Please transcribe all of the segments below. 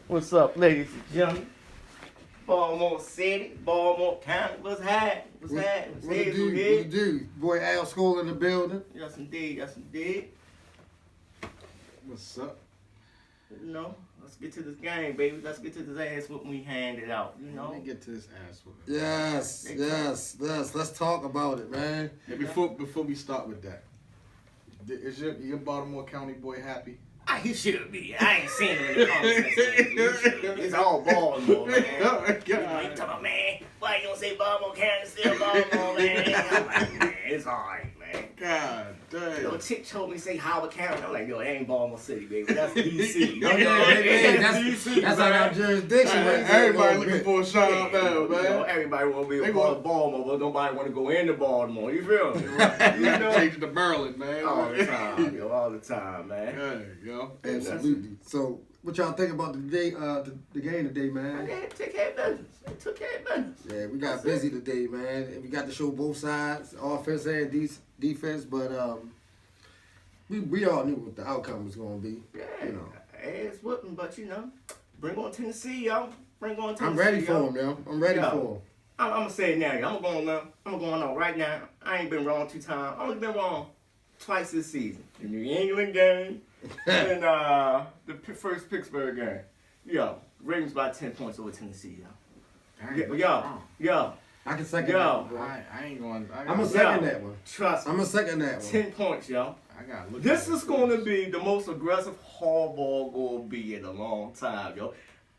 What's up, ladies and gentlemen? Baltimore City, Baltimore County. What's happening? What's happening? What it do? What it do? Boy Al School in the building. Yes, indeed. Yes, indeed. What's up? You know, let's get to this game, baby. Let's get to this ass whooping we handed out. You know. Let me get to this ass whooping. Yes. Let's talk about it, man. And before we start with that, is your Baltimore County boy happy? He should be. I ain't seen him in the conversation. It's all Baltimore, man. Oh my You God. talking about, man, why you don't say Baltimore County still Baltimore, man? I'm like, man, it's all right, man. God damn. Yo, chick told me to say Howard County. I'm like, yo, it ain't Baltimore City, baby. That's DC. That's out our jurisdiction. Everybody looking for a shout out now, You know, man. everybody want to be a part of Baltimore, but nobody want to go into Baltimore. You feel me? You know, change it to Maryland, man. All the time, yo, all the time, man. There you go. Absolutely. So, what y'all think about the day, the game today, I man? had to take care of business. They took care of business. Yeah, we got busy today, man. And we got to show both sides, offense and defense. But we all knew what the outcome was going to be. Yeah, You know, ass whooping, but you know, bring on Tennessee, yo. Bring on Tennessee. I'm ready for yo. him, yo. I'm ready Yo. for him. I'm gonna say it now, yo. I'm going on right now. I ain't been wrong 2 times. I only been wrong twice this season. The New England game and first Pittsburgh game. Yo, Ravens by 10 points over Tennessee, yo. Yo. I can second Yo. that one. Bro. I ain't going. I'm gonna second that one. Trust me. I'm gonna second that one. 10 points, yo. I got look. This is going to be the most aggressive hardball going to be in a long time, yo.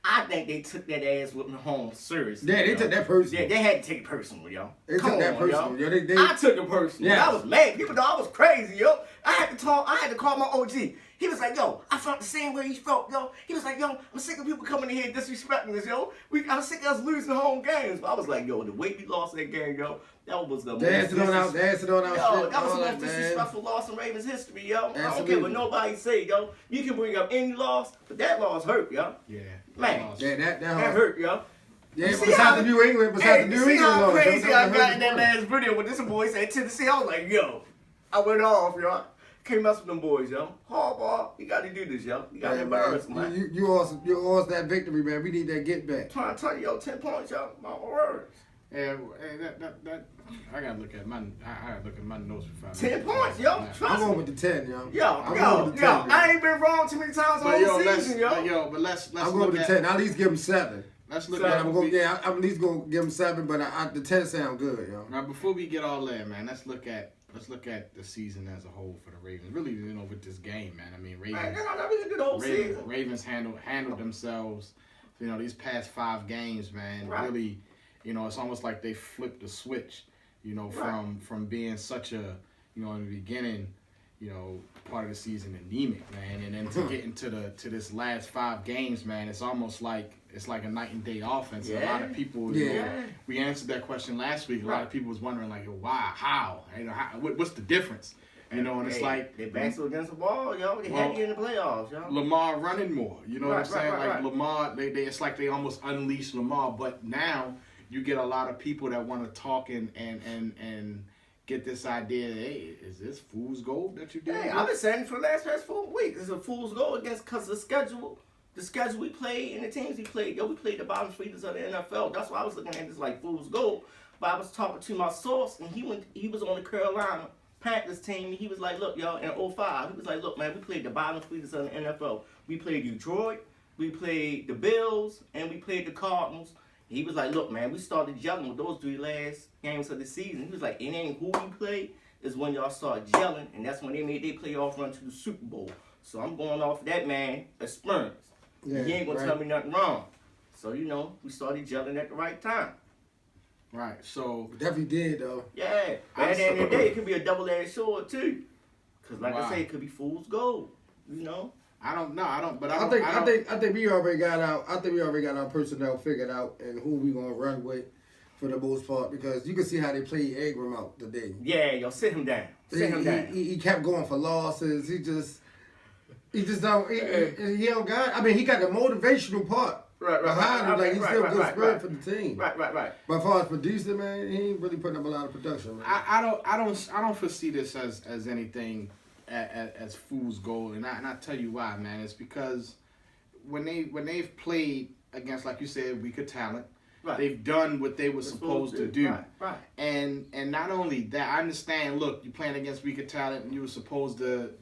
I think they took that ass whipping home seriously. Yeah, they yo. took that personal. Yeah, they had to take it personal, yo. They Come took that on, personal. yo. Yo, they I took it personal. Yeah. I was mad. People thought I was crazy, yo. I had to call my OG. He was like, yo, I felt the same way he felt, yo. He was like, yo, I'm sick of people coming in here disrespecting us, yo. I'm sick of us losing home games. But I was like, yo, the way we lost that game, yo, that was the most dancing on our Yo, shit. that was the all most that, man. disrespectful loss in Ravens history, yo. I don't care Absolutely. what nobody say, yo. You can bring up any loss, but that loss hurt, yo. Yeah. Man. Yeah, that That hurt. hurt, yo. Yeah, You see besides how- the New England, besides the New see England how loss, crazy that I hurt got in the that most. last video when this boy said Tennessee. I was like, yo, I went off, yo. Can't mess with them boys, yo. Hardball, you got to do this, yo. You got to Yeah, embarrass them, man. You owe us that victory, man. We need that get back. Trying to tell you, yo, 10 points, yo. My words. And that I gotta look at my notes for 10 points, yo. I'm Trust going me. with the 10, yo. Yo, I'm going with the 10. I ain't been wrong too many times But all yo, season, yo. let's I'm going look with the at 10. I'll at least give him 7. let's look So, at I'm what we- I'm at least going to give him 7, but the 10 sound good, yo. Now, before we get all there, man, let's look at the season as a whole for the Ravens. Really, you know, with this game, man. I mean, Man, Ravens that was a good whole season. Ravens handled themselves. You know, these past 5 games, man. Right. Really, you know, it's almost like they flipped the switch. You know, from being such a, you know, in the beginning, you know, part of the season anemic, man, and then to get into this last 5 games, man, it's almost like it's like a night and day offense. And a lot of people, you know, we answered that question last week. A lot of people was wondering like, why, how, you know, what's the difference? You know, and it's like they backs were against the wall, yo. They had you in the playoffs, yo. Lamar running more. You know what I'm saying? Right. Like Lamar, they it's like they almost unleashed Lamar. But now you get a lot of people that want to talk and get this idea. Hey, is this fool's gold that you did? Hey, I've been saying it for the past 4 weeks. It's a fool's goal against because of the schedule we played and the teams we played. Yo, we played the bottom feeders of the NFL. That's why I was looking at this like fool's goal. But I was talking to my source, and he was on the Carolina Panthers team. And he was like, look, y'all, in 05, he was like, look, man, we played the bottom feeders of the NFL. We played Detroit, we played the Bills, and we played the Cardinals. He was like, look, man, we started gelling with those 3 last games of the season. He was like, it ain't who we play, is when y'all start gelling, and that's when they made their playoff run to the Super Bowl. So I'm going off that man experience. Yeah, He ain't gonna right. tell me nothing wrong. So, you know, we started gelling at the right time. Right. So We definitely did, though. Yeah. But at the end of the day, it could be a double-edged sword, too. Because, like I Wow. say, it could be fool's gold, you know? I don't know. But I think we already got our personnel figured out and who we gonna run with for the most part because you can see how they played Ingram out today. Yeah, yo, sit him down. Sit him down. He kept going for losses. He just don't. He don't got. I mean, he got the motivational part behind him. Like he's still good spirit for the team. Right. But as far as producing, man, he ain't really putting up a lot of production. Man. I don't foresee this as anything as fool's gold, and I tell you why, man. It's because when they've played against, like you said, weaker talent, Right. they've done what they were supposed to do. Right. And not only that, I understand. Look, you're playing against weaker talent, and you were supposed to,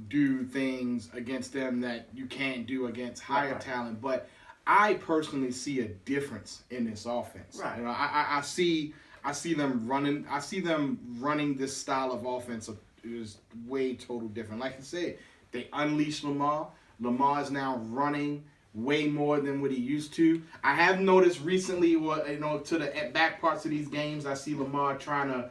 do things against them that you can't do against higher talent. But I personally see a difference in this offense. Right. I see them running. I see them running this style of offense is way total different. Like I said, they unleashed Lamar. Lamar is now running way more than what he used to. I have noticed recently, to the back parts of these games, I see Lamar trying to,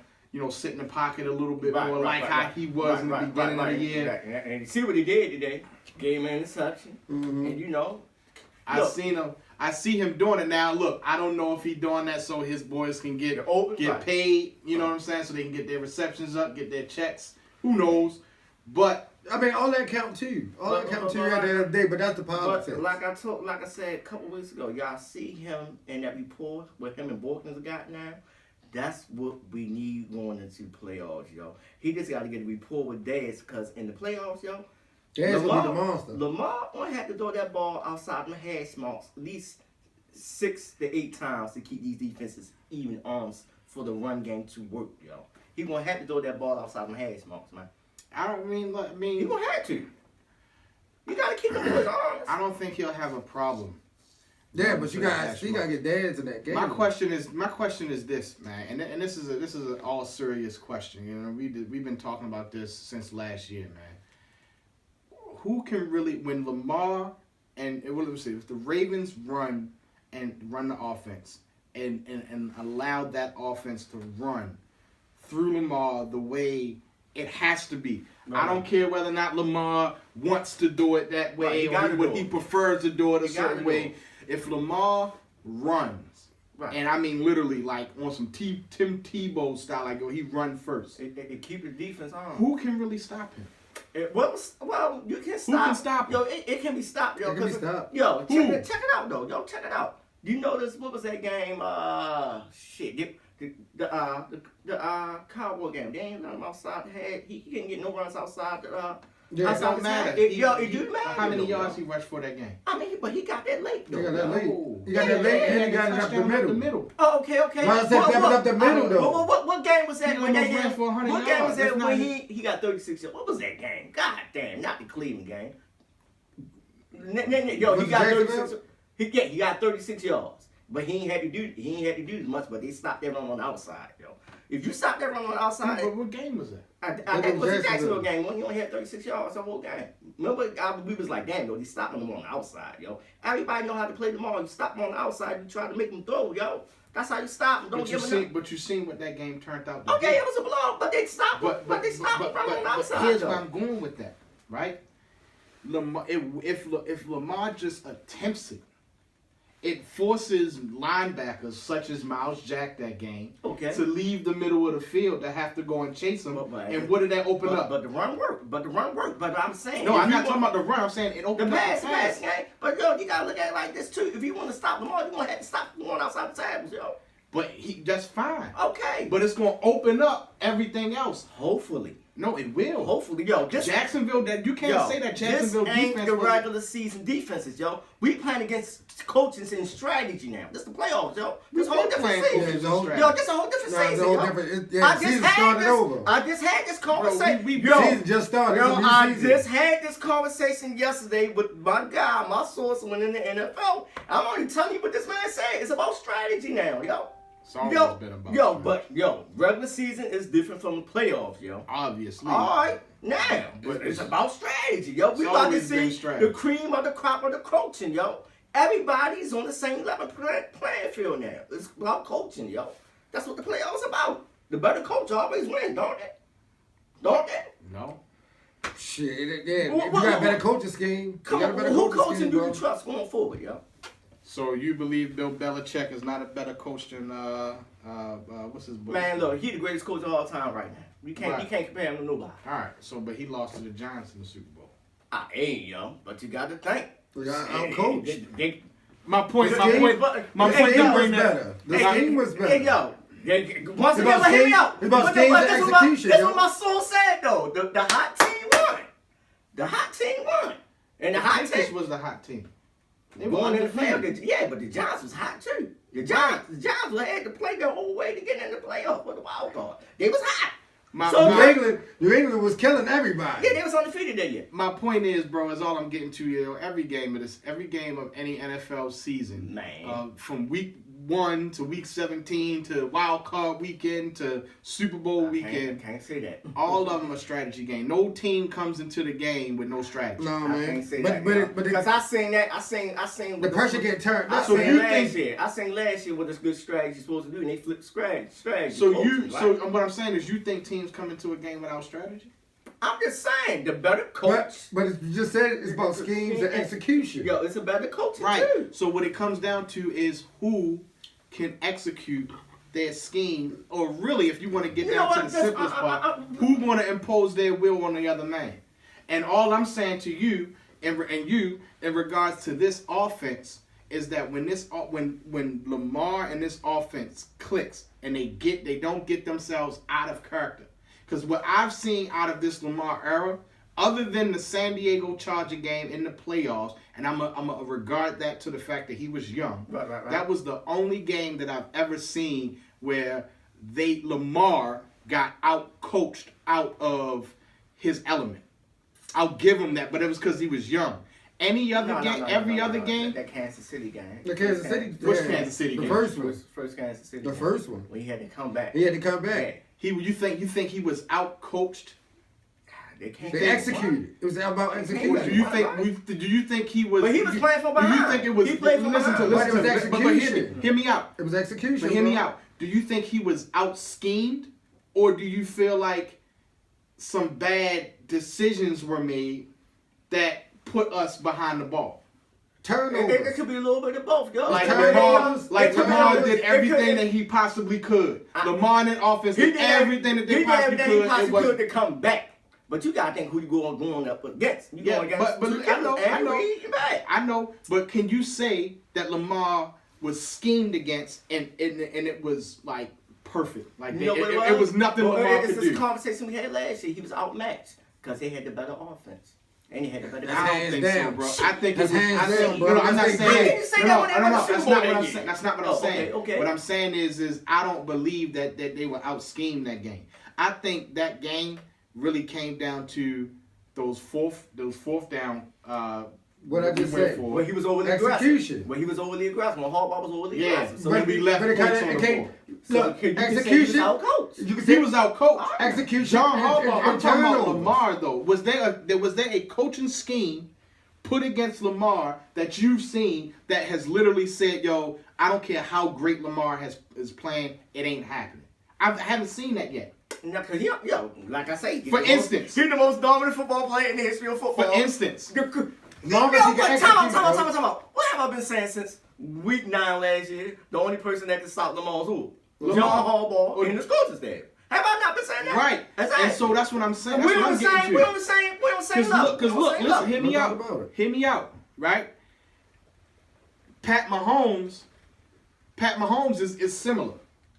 sit in the pocket a little bit more, how he was in the beginning of the year. Right. And you see what he did today? Gave him an interception. And I see him doing it now. Look, I don't know if he's doing that so his boys can get paid. You know what I'm saying? So they can get their receptions up, get their checks. Who knows? But I mean, all that count too. All that count too at the end of the day. But that's the politics. But like I said a couple weeks ago, y'all see him in that report with him and Borkins got now. That's what we need going into playoffs, yo. He just got to get a report with Dez because in the playoffs, yo. Dez gonna be the monster. Lamar gonna have to throw that ball outside the hash marks at least 6 to 8 times to keep these defenses even arms for the run game to work, yo. He gonna have to throw that ball outside the hash marks, man. He gonna have to. You gotta keep him boys honest. I don't think he'll have a problem. Yeah, but you gotta get Dez in that game. My question is this, man, and this is an all serious question. We've been talking about this since last year, man. Who can really, when Lamar if the Ravens run the offense and allow that offense to run through Lamar the way it has to be. Right. I don't care whether or not Lamar wants to do it that way or he prefers to do it a certain way. If Lamar runs, and I mean literally like on some Tim Tebow style, like he run first. It keep the defense on. Who can really stop him? Well, you can stop. Who can stop him? Yo, it can be stopped, yo. It can be stopped. Yo, check it out, though. Yo, check it out. You notice what was that game? The Cowboy game. They ain't let him outside the head. He couldn't get no runs outside the. It don't matter. It do matter. How many yards he rushed for that game? I mean, but he got that late, though. He got that late. He got that late, and he got it up the middle. Oh, okay. Well, I said up the middle, though. What game was that? What game was that when he got 36 yards? What was that game? God damn, not the Cleveland game. Yo, he got 36. He got 36 yards, but he ain't had to do as much. But they stopped that run on the outside, yo. If you stop that run on the outside, what game was that? It was a Jacksonville game when he only had 36 yards the whole game. Remember, we was like, damn, yo, they stopping him on the outside, yo. Everybody know how to play them all. You stop him on the outside, you try to make him throw, yo. That's how you stop him. But you seen what that game turned out. Okay, it was a blow, but they stopped him. But they stopped him from on the outside. Here's where I'm going with that, right? Lamar, if Lamar just attempts it forces linebackers such as Miles Jack that game to leave the middle of the field to have to go and chase him. And what did that open up? But the run worked. But I'm saying... No, I'm not talking about the run. I'm saying it opened up the pass. Game. But, yo, you got to look at it like this, too. If you want to stop Lamar, you're going to have to stop him going outside the tackles, yo. But that's fine. Okay. But it's going to open up everything else. Hopefully. No, it will. Hopefully, yo. Jacksonville, you can't say that Jacksonville this defense. Ain't the regular season defenses, yo. We playing against coaches and strategy now. This the playoffs, yo. This whole different season. This a whole different season, yo. I just had this conversation. Season just started. I just had this conversation yesterday with my guy, my source, went in the NFL. I'm only telling you what this man said. It's about strategy now, yo. It's always been about regular season is different from the playoffs, yo. Obviously. All right, now, but it's about strategy, yo. We about to see the cream of the crop of the coaching, yo. Everybody's on the same level playing field now. It's about coaching, yo. That's what the playoffs about. The better coach always wins, don't it? Don't it? No. Shit, yeah. If you got a better coaching scheme, who coaching do you trust going forward, yo? So you believe Bill Belichick is not a better coach than what's his boy? Man, look, he the greatest coach of all time right now. You can't compare him to nobody. All right, but he lost to the Giants in the Super Bowl. Hey, yo, but you got to think. I'm coach. My point. The scheme was better. Hey, yo. Once again, hear me out. That's what my soul said, though. The hot team won. The hot team won. And the hot team was the hot team. They were going in the undefeated. playoffs. Yeah, but the Giants was hot too. The Giants had to play their whole way to get in the playoffs for the wild card. They was hot. New England was killing everybody. Yeah, they was undefeated that year. My point is, bro, is all I'm getting to. Every game of any NFL season, man, from week 1 to week 17 to wild card weekend to Super Bowl weekend. Can't say that. All of them are strategy game. No team comes into the game with no strategy. No, I man. can't say but, that. But because I seen that. I seen the pressure get turned. I seen last year what this good strategy is supposed to do, and they flipped strategy. So what I'm saying is, you think teams come into a game without strategy? I'm just saying, the better coach. But you just said it's about schemes and execution. Yo, it's a better coach right. too. So what it comes down to is who can execute their scheme, or really, if you want to get down to the simplest part, who want to impose their will on the other man. And all I'm saying to you and you in regards to this offense is that when Lamar and this offense clicks and they don't get themselves out of character. Because what I've seen out of this Lamar era, other than the San Diego Charger game in the playoffs, and I'm a regard that to the fact that he was young. Right. That was the only game that I've ever seen where Lamar got out-coached out of his element. I'll give him that, but it was because he was young. Any other game, every other game. That Kansas City game. The Kansas City. Which Kansas City game? The first one. First Kansas City. The first one. When he had to come back. He had to come back. Yeah. You think he was out-coached? They executed. It was about execution. Do you think he was? But he was playing from behind. Do you think it was? He played from behind. Execution. Hear me out. It was execution. But hear me out. Do you think he was out-schemed, or do you feel like some bad decisions were made that put us behind the ball? Turnovers. It could be a little bit of both, yo. Like Lamar did everything that he possibly could. Lamar and the offense did everything that they possibly could. To come back. But you gotta think who you going up against. You going against I know. But can you say that Lamar was schemed against and it was like perfect? Like it was nothing Lamar could do. It's this conversation we had last year. He was outmatched because they had the better offense. And he had the better. I don't think so, bro. I think that's hands down, bro. I'm not saying. No. That's not what I'm saying. That's not what I'm saying. Okay. What I'm saying is I don't believe that they were out schemed that game. I think that game really came down to those fourth down. What I just said. When he was overly aggressive. When Harbaugh was overly aggressive. So when we left points on the board. Look, execution. He was outcoached. He was outcoached. Execution. John Harbaugh. I'm talking about Lamar though. Was there a coaching scheme put against Lamar that you've seen that has literally said, "Yo, I don't care how great Lamar is playing, it ain't happening." I haven't seen that yet. No, because like I say, for instance, he's the most dominant football player in the history of football. For instance, time out. What have I been saying since week 9 last year? The only person that can stop Lamar is who? John Harbaugh and his coaching staff. Have I not been saying that? Right. And so that's what I'm saying. We're on the same level. Because look, listen, hear me out. Right? Pat Mahomes is similar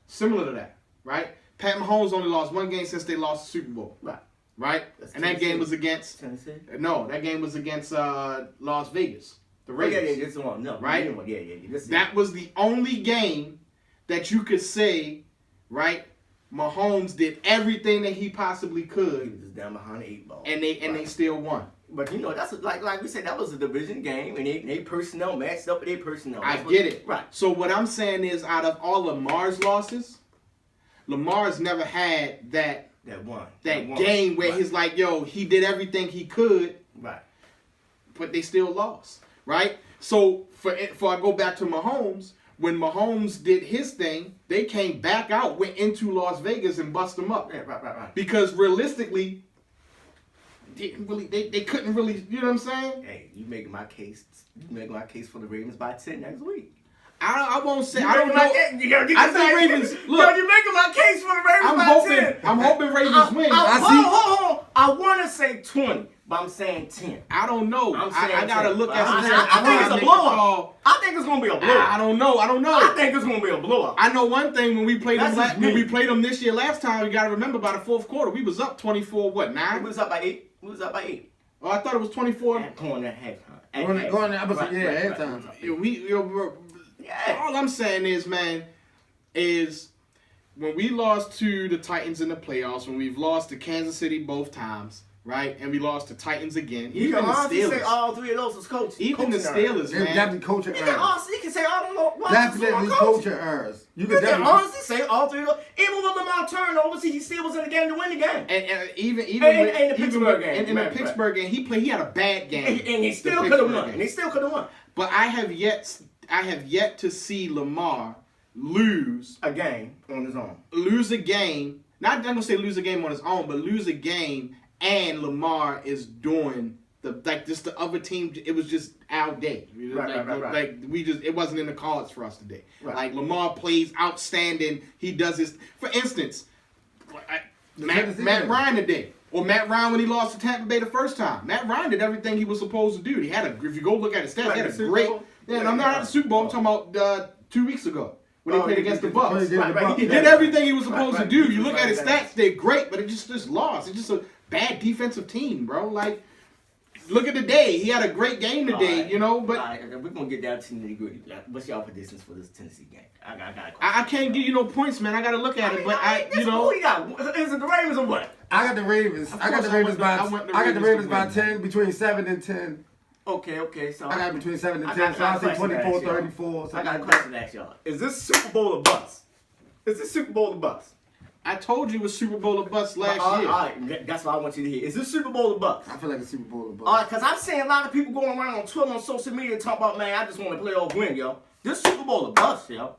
to that. Right? Pat Mahomes only lost one game since they lost the Super Bowl. Right? And that game was against Tennessee. No, that game was against Las Vegas. The Ravens. This one. No. Right? That was the only game that you could say, right? Mahomes did everything that he possibly could. He was just down behind the 8 ball. And they still won. But that's like we said, that was a division game, and they personnel matched up with their personnel. I get it. Right. So what I'm saying is, out of all Lamar's losses, Lamar's never had that game where he's like, yo, he did everything he could. Right. But they still lost. Right? So for I go back to Mahomes, when Mahomes did his thing, they came back out, went into Las Vegas and bust them up. Yeah, right. Because realistically, they couldn't really, you know what I'm saying? Hey, you making my case for the Ravens by 10 next week. I won't say. I don't know. I think Ravens. Look, you're making my case for the Ravens by 10. I'm hoping Ravens win. Hold on. I want to say 20, but I'm saying 10. I don't know. I gotta look at. I think it's a blowout. I think it's gonna be a blowout. I don't know. I think it's gonna be a blowout. I know one thing: when we played them this year, last time, you gotta remember by the fourth quarter, we was up 24. 9? We was up by 8. Oh, I thought it was 24. Going at halftime. Going at halftime. All I'm saying is, man, is when we lost to the Titans in the playoffs, when we've lost to Kansas City both times, right, and we lost to Titans again. You even can the honestly Steelers. say all three of those was coaching. Even the Steelers, They're man. definitely coaching You errors. can say all of them. Definitely coaching errors. You You can definitely. honestly say all three of those. Even with Lamar turnovers, he still was in the game to win the game. And even And the Pittsburgh game. in the Pittsburgh game, he had a bad game. And he still could have won. And he still could have won. But I have yet to see Lamar lose A game on his own. lose a game. Not I'm gonna say lose a game on his own, but lose a game and Lamar is doing the other team. It was just our day. Right. Like it wasn't in the cards for us today. Right. Like Lamar plays outstanding. He does his. For instance, Matt Ryan today. Or Matt Ryan when he lost to Tampa Bay the first time. Matt Ryan did everything he was supposed to do. He had if you go look at his stats, he had a great. Yeah, I'm not at the Super Bowl. I'm talking about 2 weeks ago when they played against the Bucks. He did everything he was supposed to do. You look at his stats, they're great, but it just lost. It's just a bad defensive team, bro. Like, look at the day. He had a great game today, right. you know. But we're gonna get down to the nitty gritty. What's y'all predictions for this Tennessee game? I can't give you no points, man. I gotta look at it, but you know. Who you got? Is it the Ravens or what? I got the Ravens. I got the Ravens by 10, between 7 and 10. Okay. So I got between 7 and 10. So I say 24, 34. I got a question to ask y'all. Is this Super Bowl or bust? Is this Super Bowl or bust? I told you it was Super Bowl or bust last year. All right, that's what I want you to hear. Is this Super Bowl or bust? I feel like a Super Bowl or bust. All right, because I'm seeing a lot of people going around on Twitter and social media talking about, man, I just want to play off win, yo. This Super Bowl or bust, yo.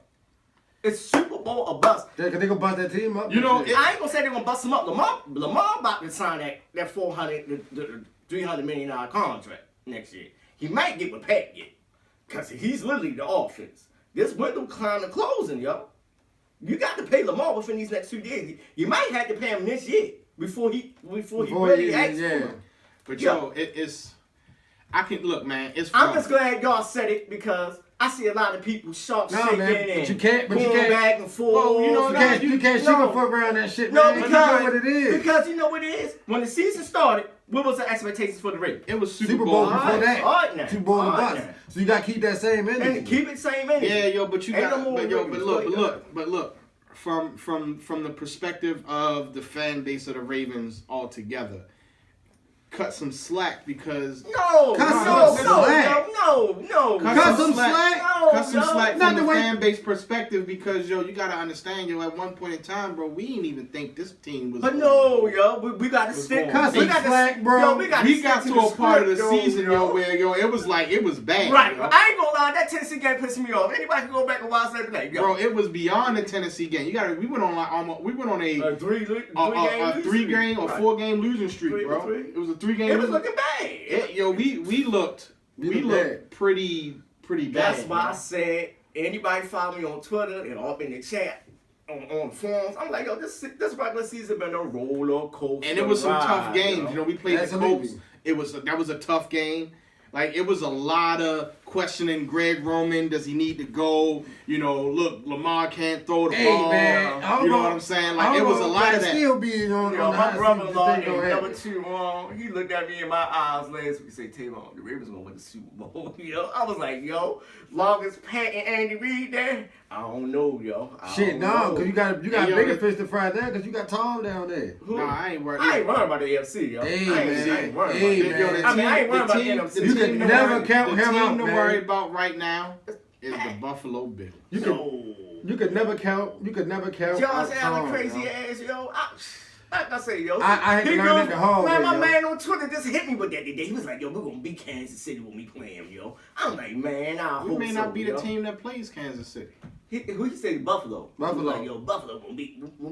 It's Super Bowl or bust. They gonna bust that team up. You know, I ain't gonna say they're gonna bust them up. Lamar about to sign that $300 million contract next year. He might get what Pat get, cause he's literally the offense. This window kind of closing, yo. You got to pay Lamar within these next 2 years. You might have to pay him this year before he really acts for him. But it's. I can look, man. It's. I'm just glad y'all said it because I see a lot of people shaking and you can't back and forth. Well, you can't sugarcoat around that shit, no, man. because you know what it is. Because you know what it is. When the season started, what was the expectations for the Ravens? It was Super Bowl before that. All right now. Super Bowl and bust. So you gotta keep that same energy. And keep it same energy. Yeah, yo, but you Ain't got. no more But look. From the perspective of the fan base of the Ravens altogether, cut some slack because No. Cut some slack Not from the the way- fan base perspective because you gotta understand, at one point in time, bro, we didn't even think this team was. But no, we got to stick. Cut some slack, bro. We got to a part of the season, where it was bad. Right. Yo. I ain't gonna lie, that Tennessee game pissed me off. Anybody can go back and watch that and be like, yo. Bro, it was beyond the Tennessee game. We went on a three game or 4 game losing streak, bro. It was a 3 game. It was looking bad. We looked pretty bad. That's why I said anybody follow me on Twitter and up in the chat on forums. I'm like, yo, this regular season been a roller coaster. And it was some tough games. Yo. We played the Colts. That was a tough game. Like, it was a lot of questioning Greg Roman. Does he need to go? Look, Lamar can't throw the ball. Man, you know what I'm saying? Like, it was a lot of that. Still being on my brother-in-law in number 2, he looked at me in my eyes last week and said, Tavon, the Ravens gonna win the Super Bowl. I was like, yo, long as Pat and Andy Reid there, I don't know, yo. Because you got bigger fish to fry there because you got Tom down there. Nah, I ain't worried. I ain't worried about the AFC, yo. I ain't worried about that. I ain't worried about the NFC. You can never count him out, The team to man. worry about right now is the Buffalo Bills. You could never count. Josh Allen crazy ass, yo. Like I say, yo. I had to learn it the hard way, my yo. man on Twitter just hit me with that today. He was like, yo, we're gonna beat Kansas City when we play him, yo. I'm like, man, I hope We may not so, be yo. the team that plays Kansas City. Who he said? Buffalo. Buffalo. He was like, yo, Buffalo when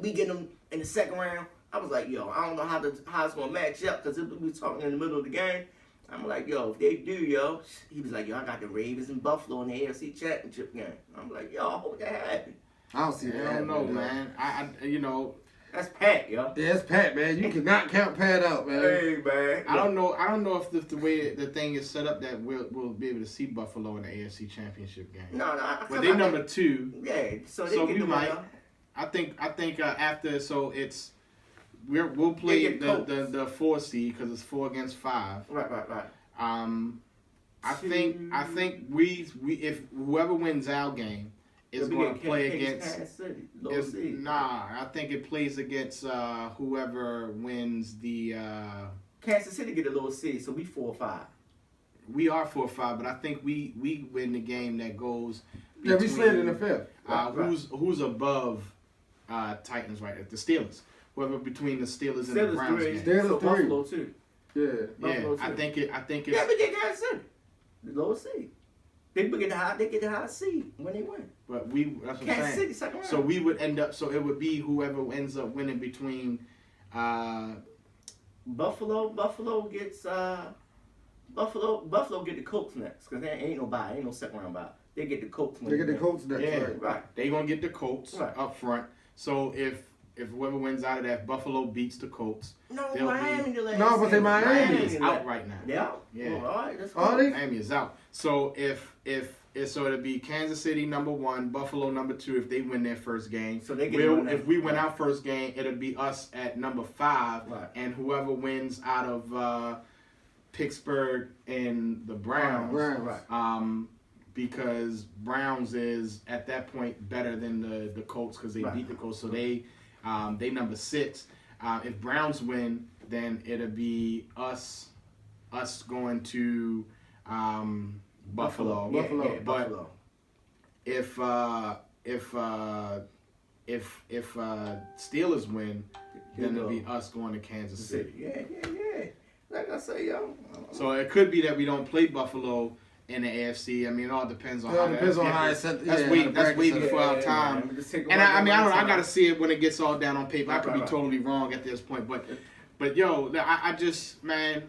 we get them in the second round. I was like, yo, I don't know how it's gonna match up because we talking in the middle of the game. I'm like, yo, if they do, yo. He was like, yo, I got the Ravens and Buffalo in the AFC Championship game. I'm like, yo, I hope that happens. I don't see that. I don't know, man. I That's Pat, yo. Yeah, it's Pat, man. You cannot count Pat out, man. Hey, man. I don't know if the way the thing is set up that we'll be able to see Buffalo in the AFC Championship game. No. But they number 2. Yeah, so So get we the might. money. I think after, so it's we'll play They get the 4 seed because it's 4 against 5. Right. I think we if whoever wins our game is going to play against. Kansas City, low seed. Nah, I think it plays against whoever wins the. Kansas City get a low seed, so we 4 or 5. We are 4 or 5, but I think we win the game that goes. Yeah, we slid in the 5th. Who's above Titans right? The Steelers. Whoever between the Steelers and the Browns. Steelers so 3. Buffalo 2. Yeah. Buffalo 2. I think it's. Yeah, but they Kansas City, the lower seed. They get the high seed when they win. But that's what I'm Kansas saying. City second round. So we would end up. So it would be whoever ends up winning between. Buffalo gets Buffalo get the Colts next because there ain't no second round bye. They get the Colts. They get the Colts next. Yeah, right. They gonna get the Colts up front. So if whoever wins out of that, Buffalo beats the Colts. No, Miami. Miami's out right now. Yeah. Yeah. Well, all right, that's Are cool. they? Miami is out. So so it'll be Kansas City number 1, Buffalo number 2 if they win their first game. So they get if we win our first game, it'll be us at number 5, right. And whoever wins out of Pittsburgh and the Browns, right. Because Browns is at that point better than the Colts because they beat the Colts, so they number 6. If Browns win, then it'll be us going to Buffalo. Yeah, but Buffalo. if Steelers win, then it'll be us going to Kansas City. Yeah. Like I say, yo. So it could be that we don't play Buffalo in the AFC. I mean, it all depends on how it's set. That's way before our time. And I gotta see it when it gets all down on paper. I could be totally wrong at this point, but yo, I just, man,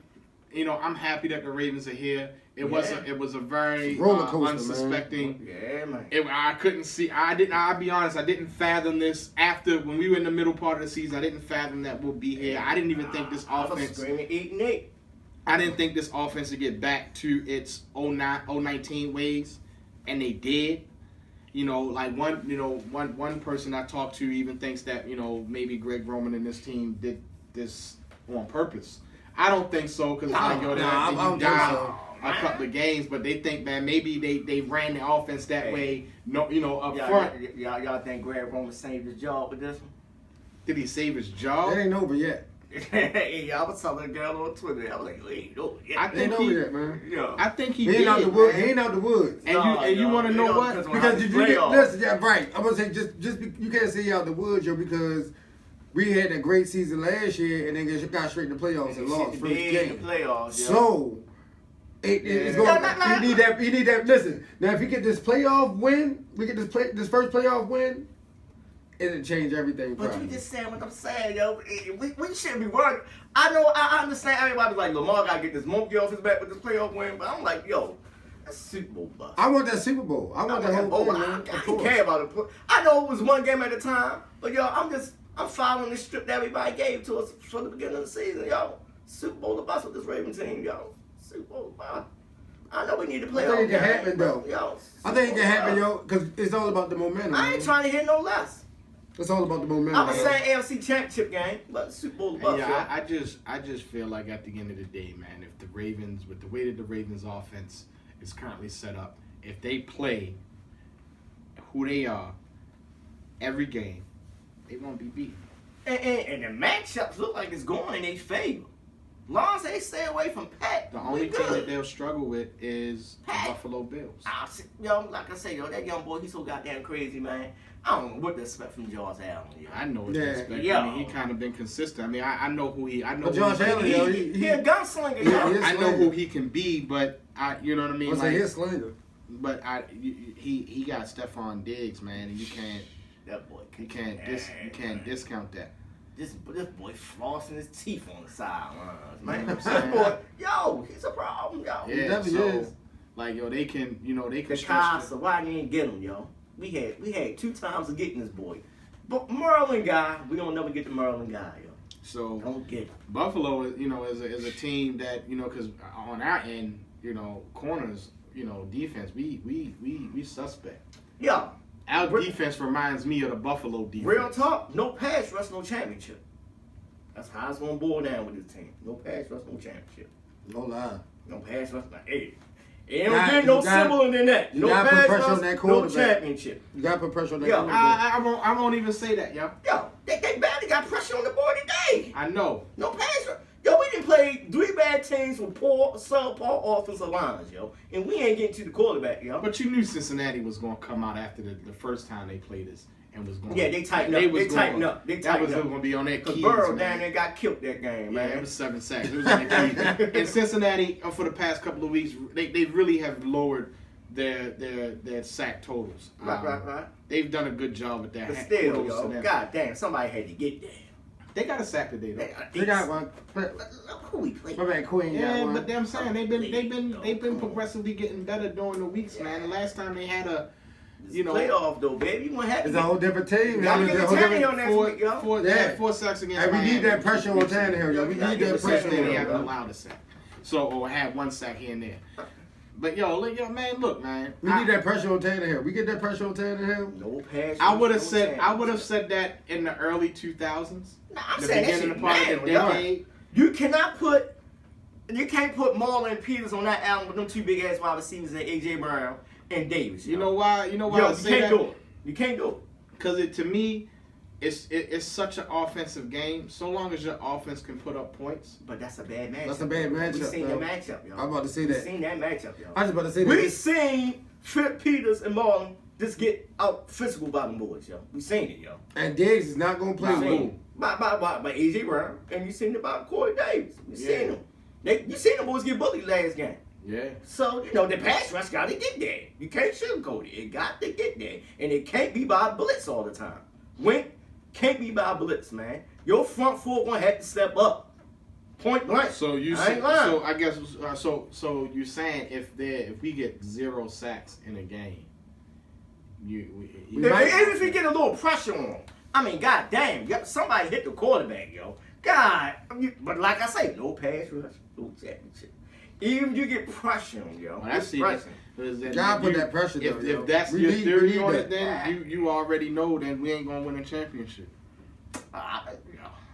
I'm happy that the Ravens are here. It was a very roller coaster, unsuspecting. Man. Yeah, man. I couldn't see. I'll be honest. I didn't fathom this after when we were in the middle part of the season. I didn't fathom that we'll be here. I didn't even think this offense. I was screaming 8-8. I didn't think this offense would get back to its 019 ways, and they did. One person I talked to even thinks that maybe Greg Roman and this team did this on purpose. I don't think so because I don't think so. A couple of games, but they think, man, maybe they ran the offense that way. Up front. Y'all think Greg Roman saved his job with this one? Did he save his job? It ain't over yet. I was telling a girl on Twitter. I was like, it ain't over yet. It ain't over yet, man. Yeah. I think he ain't did. out the woods. He ain't out the woods. And you want to know what? Because you listen, yeah, right. I'm gonna say you can't say he out the woods, yo, because we had a great season last year and then got straight to the playoffs and lost first game. So. It's going. He need that. Listen, now if he get this playoff win, this first playoff win, it'll change everything. But you just saying what I'm saying, yo. We shouldn't be worried. I understand everybody's like, Lamar gotta get this monkey off his back with this playoff win, but I'm like, yo, that's Super Bowl bust. I want that Super Bowl. I want that whole thing, man. I don't care about it. I know it was one game at a time, but yo, I'm following the script that everybody gave to us from the beginning of the season, yo. Super Bowl the bust with this Ravens team, yo. Super Bowl, wow. I know we need to play. I think it can happen, though. Yo, I think it can happen, yo, because it's all about the momentum. I ain't trying to hear no less. It's all about the momentum. I'm saying AFC Championship game, but Super Bowl bust. Yeah, I just feel like at the end of the day, man, if the Ravens, with the way that the Ravens offense is currently set up, if they play who they are every game, they won't be beaten. And the matchups look like it's going in their favor. Long as they stay away from Pat, the only team that they'll struggle with is the Buffalo Bills. Like I say, that young boy, he's so goddamn crazy, man. I don't know what to expect from Josh Allen. Yo. I know what to expect. I mean, he kind of been consistent. I mean, I know who he. I know. But Josh Allen, he a gunslinger. Yo. I know who he can be, but you know what I mean. What's his slinger? But he got Stephon Diggs, man, and you can't. That boy, you can't discount that. This boy flossing his teeth on the sidelines, man. This boy, yo, he's a problem, yo. Yeah, he definitely is. Like, yo, they can. The Casa, why you ain't get him, yo? We had 2 times of getting this boy. But Merlin guy, we don't never get the Merlin guy, yo. So don't get it. Buffalo, is a team that, because on our end, corners, defense, we suspect. Yeah. Our defense reminds me of the Buffalo defense. Real talk, no pass rush, no championship. That's how it's gonna boil down with this team. No pass rush, no championship. No lie. No pass rush, no. Hey, it don't get no simpler than that. No pass rush, no championship. You gotta put pressure on that Yo, quarterback. I won't even say that, yo. Yo, they badly got pressure on the board today. I know. No pass rush. Yo, we didn't play 3 bad teams with subpar offensive lines, yo. And we ain't getting to the quarterback, yo. But you knew Cincinnati was going to come out after the first time they played us and was going. Yeah, they tightened up. They tightened up. That was going to be on their keys. Burrow down there got killed that game, man. Yeah, it was 7 sacks. It was on their keys. And Cincinnati, for the past couple of weeks, they really have lowered their sack totals. Right. They've done a good job with that. But still, yo, god damn, somebody had to get there. They got a sack today, though. They got one. Look who we played. My man Queen got one. But I'm saying they've been progressively getting better during the weeks, man. The last time they had a, playoff though, baby. You want to have it's a whole different team. Gotta get the Tannehill next week, yo. 4 sacks against. And we Miami. need that pressure on Tannehill, yo. We need that pressure on They him. haven't allowed a sack, or have 1 sack here and there. But look, man. We need that pressure on Tannehill. We get that pressure on Tannehill. No pass. I would have said that in the early 2000s. Nah, I'm the saying that beginning shit part of the now, decade. You can't put Marlon and Peters on that album with them 2 big ass wide receivers and AJ Brown and Davis. You know why? Yo, I say that? You can't do it. Because to me, it's such an offensive game. So long as your offense can put up points. But that's a bad matchup. That's a bad matchup. We seen that matchup, yo. I'm about to say We that. seen that matchup, yo. I was about to say that. We seen Trip Peters and Marlon just get out physical by them boys, yo. We seen it, yo. And Diggs is not gonna play We seen well. it. By AJ Brown, and you seen it about Corey Davis. We seen them. You seen them boys get bullied last game. Yeah. So, the pass rush got to get there. You can't sugarcoat it. It got to get there. And it can't be by blitz all the time. Can't be by blitz, man. Your front four going to have to step up. Point blank. So I guess so you're saying if we get 0 sacks in a game, even if we get a little pressure on them. I mean, god damn, somebody hit the quarterback, yo. God, but like I say, no pass rush, no championship. Even if you get pressure on, yo. I see pressure. God put that pressure though, yo. If that's your theory on it, then you already know that we ain't gonna win a championship.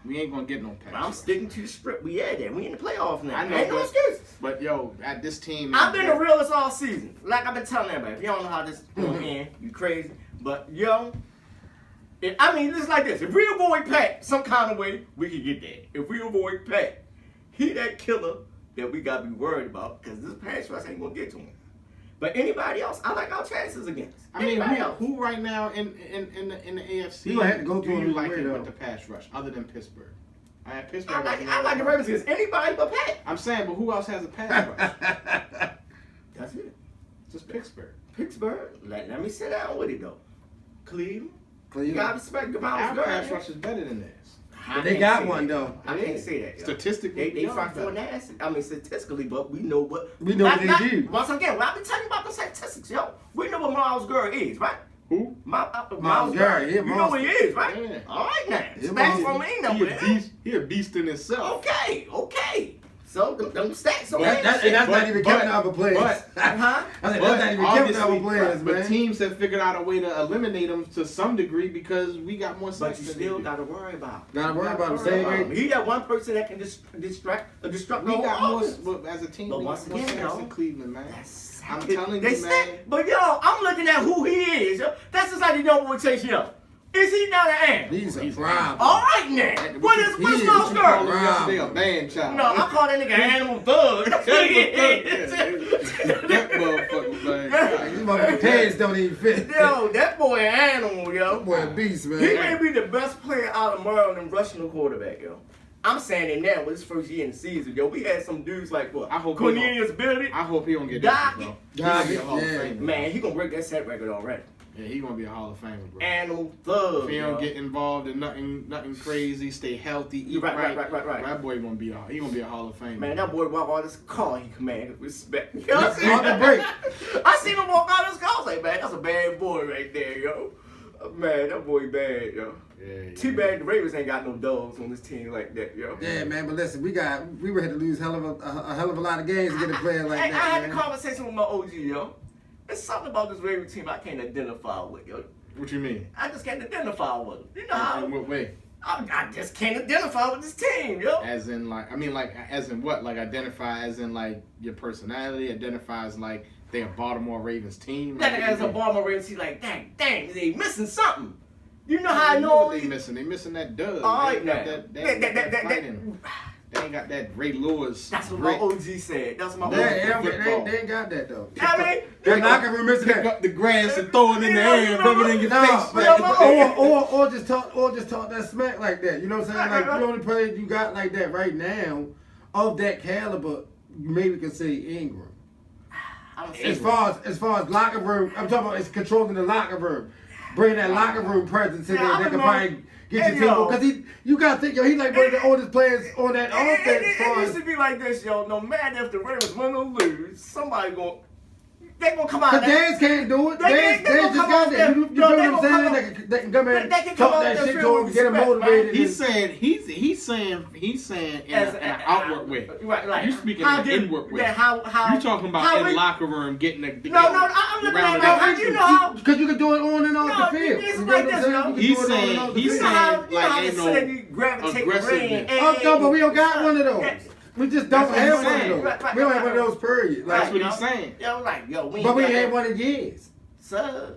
We ain't gonna get no pass. I'm sticking to the script. We had that. We in the playoffs now. I know, ain't no excuses. But at this team, I've been the realest all season. Like I've been telling everybody. If you don't know how this going in, you crazy. But it's like this. If we avoid Pat some kind of way, we can get there. If we avoid Pat, he that killer that we got to be worried about because this pass rush ain't going to get to him. But anybody else, I like our chances against. Who right now in the AFC? You gonna have to go do through you like it though. with the pass rush other than Pittsburgh? Pittsburgh. I like the Ravens against anybody but Pat. I'm saying, but who else has a pass rush? That's it. Just Pittsburgh. Let me sit down with it though. Cleveland. You Cleveland. gotta respect the Browns. Our pass rush is better than theirs. But they got one though. I can't say that. Yo. Statistically, they front four nasty. I mean, statistically, but we know what. We know what they do. Once again, I've been telling you about the statistics, yo. We know what Miles Garrett is, right? Who? Miles Garrett. You know what he is, right? Yeah. All right now. Yeah, Stats from me, know He a beast in himself. Okay. So them stats on That's not even counting other players. Huh? That's not even counting other players, man. But teams have figured out a way to eliminate them to some degree because we got more But sacks. you still gotta worry about. Gotta worry about him. Same way. He that one person that can destruct the We got whole more offense. as a team. But We once got more again, sacks yo, in Cleveland, man. I'm They telling you, said, man. but I'm looking at who he is. Yo. That's just like the number one chase, yo. Is he not an animal? He's a problem. All right now. What's Miles Called Garrett? him yesterday a man child. No, I call that nigga animal thug. That's what he is. That motherfucker, man. These motherfucking pants don't even fit. Yo, that boy an animal, yo. Boy, a beast, man. He may be the best player out of Maryland rushing the quarterback, yo. I'm saying it now with his first year in the season, yo. We had some dudes like what? I hope Cornelius Billy. I hope he don't get Doc. that, bro. God, He gonna be a Hall of yeah. Famer. Man, he gonna break that set record already. Yeah, he gonna be a Hall of Famer, bro. Animal thug. If he don't yo. get involved in nothing crazy, stay healthy, eat Right. That boy gonna be a Hall of Famer. Man, that boy walk out his car, he commanded respect. You know That's what I'm on the saying? break. I seen him walk out his car. I was like, man, that's a bad boy right there, yo. Man, that boy bad, yo. Yeah. Too bad the Ravens ain't got no dogs on this team like that, yo. Yeah, man, but listen, we were had to lose a hell of a lot of games to get a player like I that, had a man. conversation with my OG, yo. There's something about this Ravens team I can't identify with, yo. What you mean? I just can't identify with them. You know how? In what way? I just can't identify with this team, yo. As in, like, I mean, like, as in what? Like, identify as in, like, your personality? Identify as, like, they're a Baltimore Ravens team? That Like, as a Baltimore Ravens, he's like, dang, they missing something. You know how I know what they missing? They missing that dub. All right, They now. ain't got that fighting. They ain't got that Ray Lewis. That's what grit. my OG said. That's what my They OG said. ain't got that though. I mean, They're not gonna remember Pick that. up the grass and throw it in the air and rub it in your face. Or just talk that smack like that. You know what I'm saying? Like the only player you got like that right now of that caliber, you maybe can say Ingram. As far as locker room, I'm talking about it's controlling the locker room. Bring that locker room presence in there. They can probably get your team because you gotta think, yo, he's like one of the oldest players on that offense. It used to be like this, yo. No matter if the Ravens win or lose, somebody they gonna come out. But Dez can't do it. Dez just got that. You feel what I'm saying? They can come in, talk that shit to him, get him motivated. He's saying in an outward way. Right. You speaking in an inward way. How you talking about in locker room getting the No, I'm looking at how you know how. Because you can do it on and off the field. It's like this, yo. He's saying like ain't no aggressiveness. No, but we don't got one of those. We just don't have one of those. Right. We don't have one of those, period. That's what he's saying. But we ain't had one in years. So,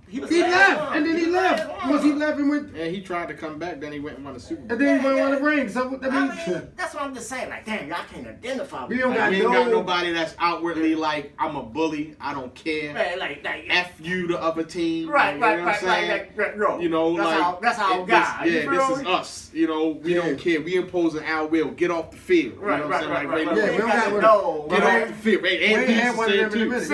he left, and then he left. Once he left and went. Yeah, he tried to come back, then he went and won the Super Bowl. And then he went and won the ring. So, I mean, that's what I'm just saying. Like, damn, y'all can't identify with we don't we ain't got nobody that's outwardly like, I'm a bully, I don't care. Man, like F you the other team. Right. You know, that's our guy. This is us. You know, we don't care. We imposing our will. Get off the field. You know what I'm saying? Right. Yeah, we don't got no. Get off the field. We ain't had one of them in a minute.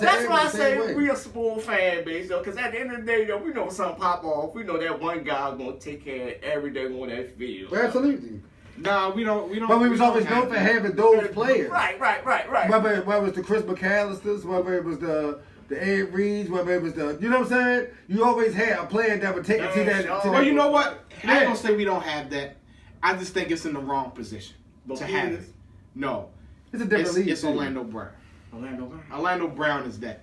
That's why I say we a spoiled fan base, though, because at the end of the day, though, we know something pop off. We know that one guy gonna take care of every day on that field. Absolutely. Nah, we don't. But we was always known for having those players. Right. Whether it was the Chris McAllisters, whether it was the Ed Reeds, whether it was the, you know what I'm saying? You always had a player that would take it to that. Well, you know what? I ain't gonna say we don't have that. I just think it's in the wrong position to have it. No. It's a different league. It's Orlando Brown. Orlando Brown is that.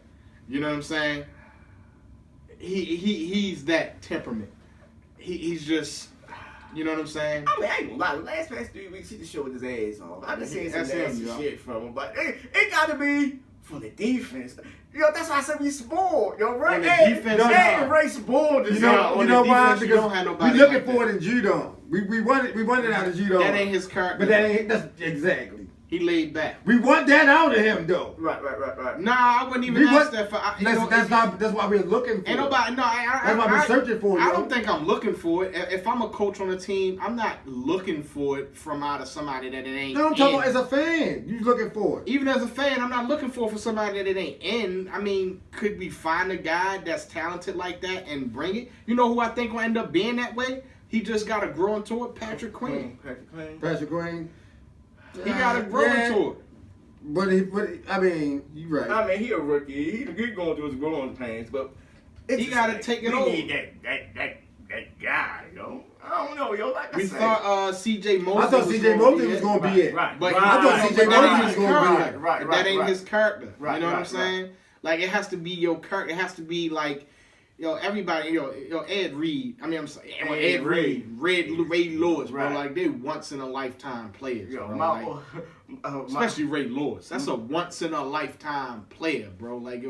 You know what I'm saying? He's that temperament. He's just, you know what I'm saying? I mean, I ain't gonna lie. The last 3 weeks, he just showed his ass off. I've been seeing some nasty shit from him, but it gotta be for the defense. Yo, that's why I said we spoiled. Yo, right? Ray spoiled. You know why? Because you don't have nobody we looking like for it in Judon. We want it out of Judon. That ain't his character. But that's exactly. He laid back. We want that out of him, though. Right. Nah, I wouldn't even ask that for. That's why we're looking for. Ain't nobody. No, that's why we're searching for it. I don't think I'm looking for it. If I'm a coach on a team, I'm not looking for it from out of somebody that it ain't. No, I'm talking about as a fan. You looking for it. Even as a fan, I'm not looking for somebody that it ain't in. I mean, could we find a guy that's talented like that and bring it? You know who I think will end up being that way? He just got to grow into it. Patrick Queen. Patrick Queen. He got to grow into it. But I mean, you right. I mean, he a rookie. He going through his growing pains, but he got to take it over. We need that guy, yo. I don't know, yo. Like I said, we thought C.J. Mosley. I thought C.J. Mosley was going to be it. Right. But I thought C.J. Mosley was going to be it. Right. That ain't his character. Right. You know what I'm saying? Like, it has to be your character. It has to be like, everybody, Ed Reed. I mean, I'm sorry, Ed Reed, Ray Lewis, bro. Like, they once in a lifetime players, bro. Especially Ray Lewis. That's a once in a lifetime player, bro. Like,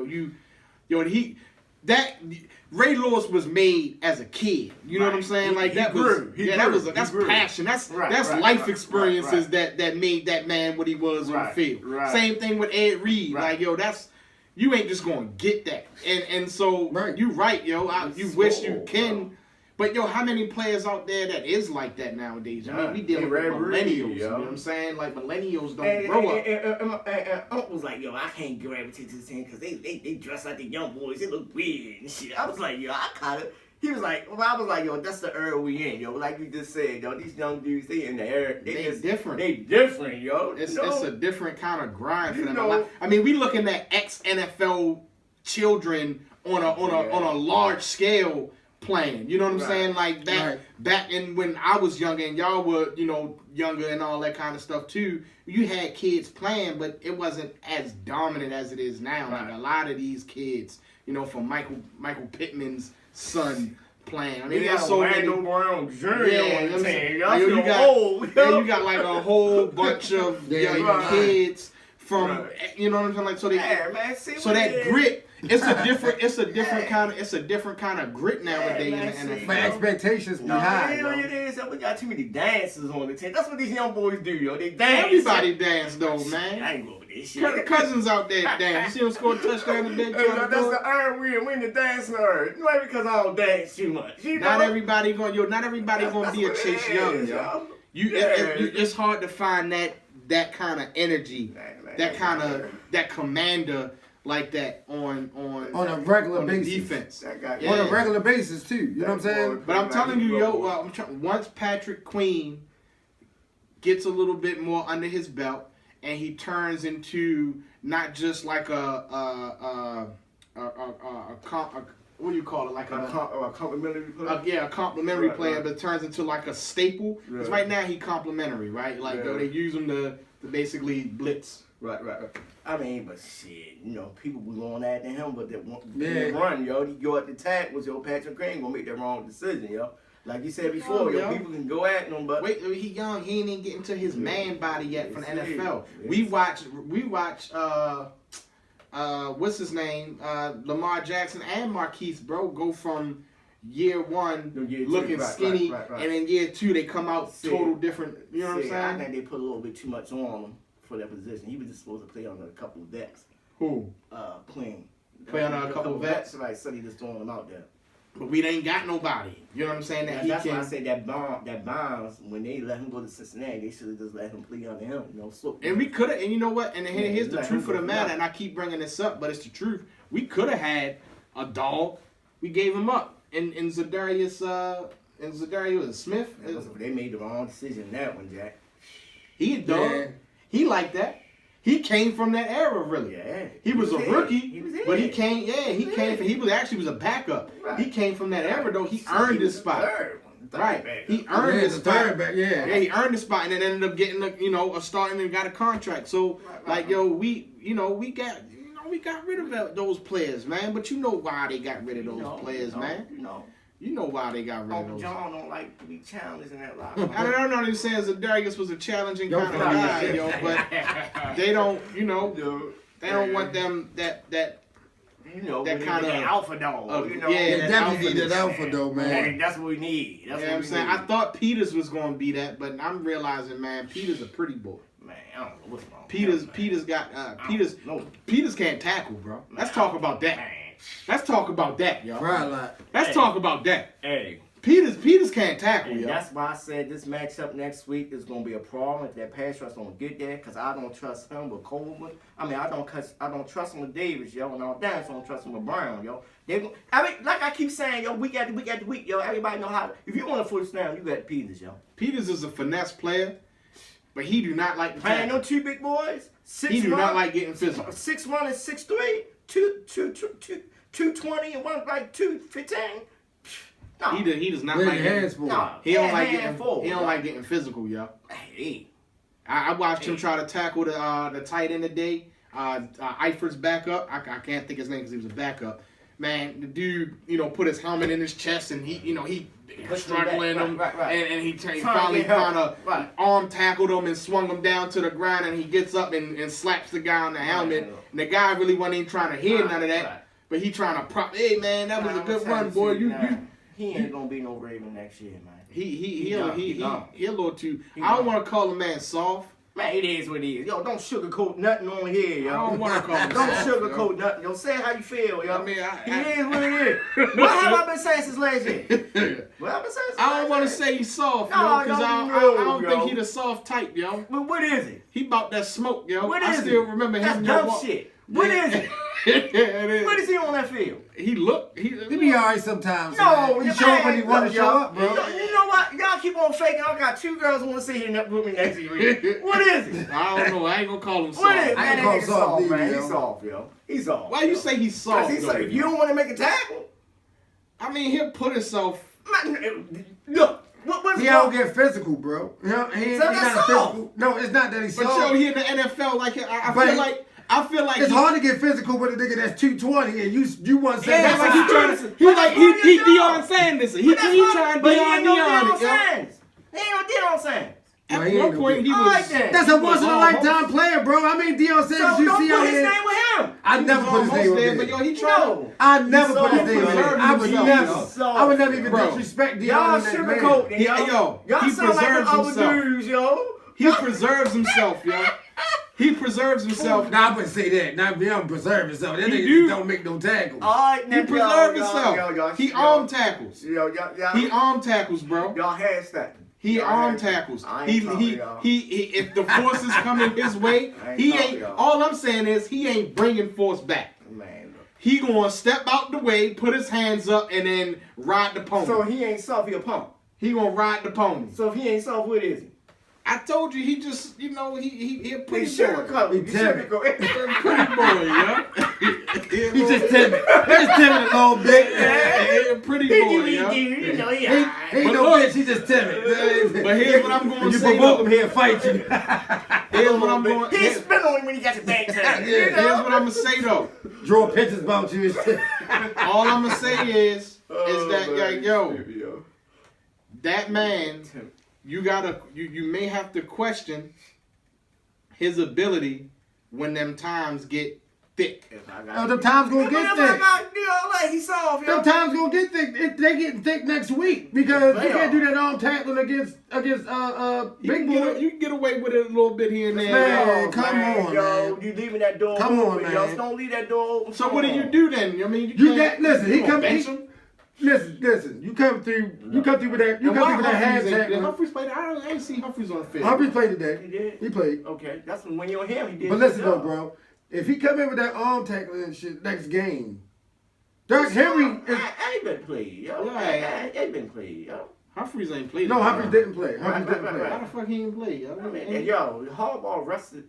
Ray Lewis was made as a kid. You know what I'm saying? Like, that's passion. That's life experiences that made that man what he was on the field. Right. Same thing with Ed Reed. Like, that's. You ain't just gonna get that, and so you right, you wish you can, but how many players out there that is like that nowadays? I mean, we dealing with millennials. You know what I'm saying? Like, millennials don't grow up. And Uncle was like, I can't gravitate to this team because they dress like the young boys. They look weird and shit. I was like, I kind of. He was like, I was like, that's the era we in, like you just said, these young dudes, they in the era. They different. They different, It's a different kind of grind for them. I mean, we looking at ex-NFL children on a large scale playing. You know what I'm saying? Like back in when I was younger and y'all were, younger and all that kind of stuff too. You had kids playing, but it wasn't as dominant as it is now. Like a lot of these kids, from Michael Pittman's son playing. They got so many Brown Jr. on the team. Y'all you old. You got like a whole bunch of young kids from you know what I'm saying. Like so they, man, so that grit. It's a different kind of grit nowadays in the NFL. My expectations be high. No, it is. We got too many dancers on the team. That's what these young boys do, yo. They dance. Everybody dance though, man. I ain't go with this shit. Cousins out there dance. You see him score a touchdown today? That's the iron wheel. We in the dance nerd. Not because I don't dance too much. Not everybody gonna be a Chase Young, yo. It's hard to find that kind of energy, that commander. Like that on a regular basis. Defense. On a regular basis too. You know what I'm saying? But I'm telling you, once Patrick Queen gets a little bit more under his belt and he turns into not just like a what do you call it? Like a complimentary player? A complimentary player, but turns into like a staple. Because right now he complimentary, right? Like they use him to basically blitz. Right. I mean, but shit, you know, people was going after him, but they run, yo. He go at the tackles, yo. Patrick Queen gonna make that wrong decision, yo. Like you said before, people can go at him, but wait, he young. He ain't even getting to his man body yet from the NFL. We watch. What's his name? Lamar Jackson and Marquise, bro, go from year one looking skinny, and in year two they come out total different. You know what I'm saying? I think they put a little bit too much on him for that position. He was just supposed to play on a couple of vets. Who? Play on a couple of vets? Right, Sonny just throwing them out there. But we ain't got nobody. You know what I'm saying? That's why I say that Bonds, when they let him go to Cincinnati, they should have just let him play under him. You know, so. And we could have, and you know what? And here's the truth of the matter, and I keep bringing this up, but it's the truth. We could have had a dog. We gave him up. In Zadarius Smith. They made the wrong decision in that one, Jack. He a dog. Yeah. He like that. He came from that era, really. Yeah. He was a rookie, but he came. He was a backup. Right. He came from that era, though. He earned his spot. Right. He earned his spot. Yeah, he earned his spot, and then ended up getting a start and then got a contract. So we got rid of those players, man. But you know why they got rid of those players, man. You know why they got rid of those. John don't like to be challenged in that lot. I don't know. They're saying Zadarius was a challenging kind of guy, but they don't, they don't want them that kind of alpha dog. Definitely need that alpha dog, man. That's what we need. That's what I'm saying. I thought Peters was going to be that, but I'm realizing, man, Peters a pretty boy. Man, I don't know what's wrong. Peters can't tackle, bro. Let's talk about that. Let's talk about that, y'all. Let's talk about that. Hey. Peters can't tackle, y'all. That's why I said this matchup next week is going to be a problem if that pass rush don't get there, because I don't trust him with Coleman. I mean, I don't trust him with Davis, yo, and all that. So I don't trust him with Brown, yo. Like I keep saying, yo, week after week, yo, everybody know how. If you want a first down, you got Peters, yo. Peters is a finesse player, but he do not like to tackle. Man, no two big boys. He do not like getting physical. 6'1" and 6'3", 220 and one like 215. No. He does not like getting. He don't like getting physical, yo. Hey. I watched him try to tackle the tight end today. Eifert's backup. I can't think his name because he was a backup. Man, the dude, put his helmet in his chest and he struggling him, and he finally kind of arm tackled him and swung him down to the ground, and he gets up and slaps the guy on the helmet. And the guy really wasn't even trying to hit none of that. But he trying to prop. Hey man, that was a good run, boy. He ain't gonna be no Raven next year, man. He a little too. I don't want to call a man soft. Man, it is what it is. Yo, don't sugarcoat nothing on here, yo. I don't want to call him Don't soft, sugarcoat nothing. Yo, say how you feel, yo. I mean, it is what it is. What have I been saying since last year? What have I been saying since last year? I don't want to say he's soft, yo, because I don't think he the soft type, yo. But what is it? He about that smoke, yo. What is it? I still remember him. That's dumb shit. What is it? What is he on that field? He be alright sometimes. No, he show up when he want to show up, bro. You know what? Y'all keep on faking. I got two girls who want to sit here with me next week. What is it? I don't know. I ain't gonna call him soft. What is it? I ain't gonna call him soft, man. He's soft, yo. He's soft. Why you say he's soft? If you don't want to make a tackle, I mean, he'll put himself. Look. What's he don't get physical, bro. He's not physical. No, it's not that he's soft. But yo, he in the NFL, like I I feel like it's hard to get physical with a nigga that's 220 and you 170. Yeah, like he trying to. He Deion Sanders. He trying to Deion it, yo. He ain't no Deion Sanders. At one point, he was. That's a once in a lifetime player, bro. I mean, Deion Sanders. So You don't see put out his here. name with him. I never put his name with him. But yo, he tried. I never put his name with him. I would himself. never. I would never even disrespect Deion. Y'all in that man. sugarcoating, Yo, y'all he sound like preserves the other himself. dudes, yo. He preserves himself, yo. He preserves himself. Nah, I wouldn't say that. Not Deion preserve himself. That He nigga do. don't make no tackles. All right, He preserves himself. He arm tackles. He arm tackles, bro. Y'all had stepping. He arm tackles. He if the force is coming his way, he ain't. All I'm saying is he ain't bringing force back. Man, look. He gonna step out the way, put his hands up, and then ride the pony. So he ain't soft, he a pump. He gonna ride the pony. So if he ain't soft, what is he? I told you he just, he a pretty He boy. sugarcoat. He timid. Pretty boy, yeah. He's just timid. He's timid a little bit. He a pretty boy, yeah. You know, He ain't But no look, bitch. He's just timid. But here's what I'm gonna You say. provoke though. him, he'll fight you. Here's what I'm going. He spit on him when he got your back turned. Yeah, Here's what I'm gonna say though. Draw pictures about you and shit. All I'm gonna say is that like, yo, that man, you may have to question his ability when them times get thick. The times gonna get thick. He's soft, yo. Them times gonna get thick. They getting thick next week because you can't do that arm tackling against big boy. You can get away with it a little bit here and there. Man, come on, yo. man. You leaving that door Come on, open, man. yo. Don't leave that door open. So what do you do then? I mean, You got listen. He gonna come. bench him? Listen. You come through. You come through with that. You come through with that hand Did tackling. Humphreys play? I ain't seen Humphreys on the field. Humphreys played today. He did? He played. Okay, that's when you don't hear him, he did. But listen though, bro. If he come in with that arm tackling and shit next game, Derrick Henry is. I ain't been played, yo. Yeah. I ain't been played, yo. Humphreys ain't played. No, Humphreys didn't play. Humphreys didn't Right. play. How the fuck he ain't play? Yo? I mean, yo, Harbaugh rested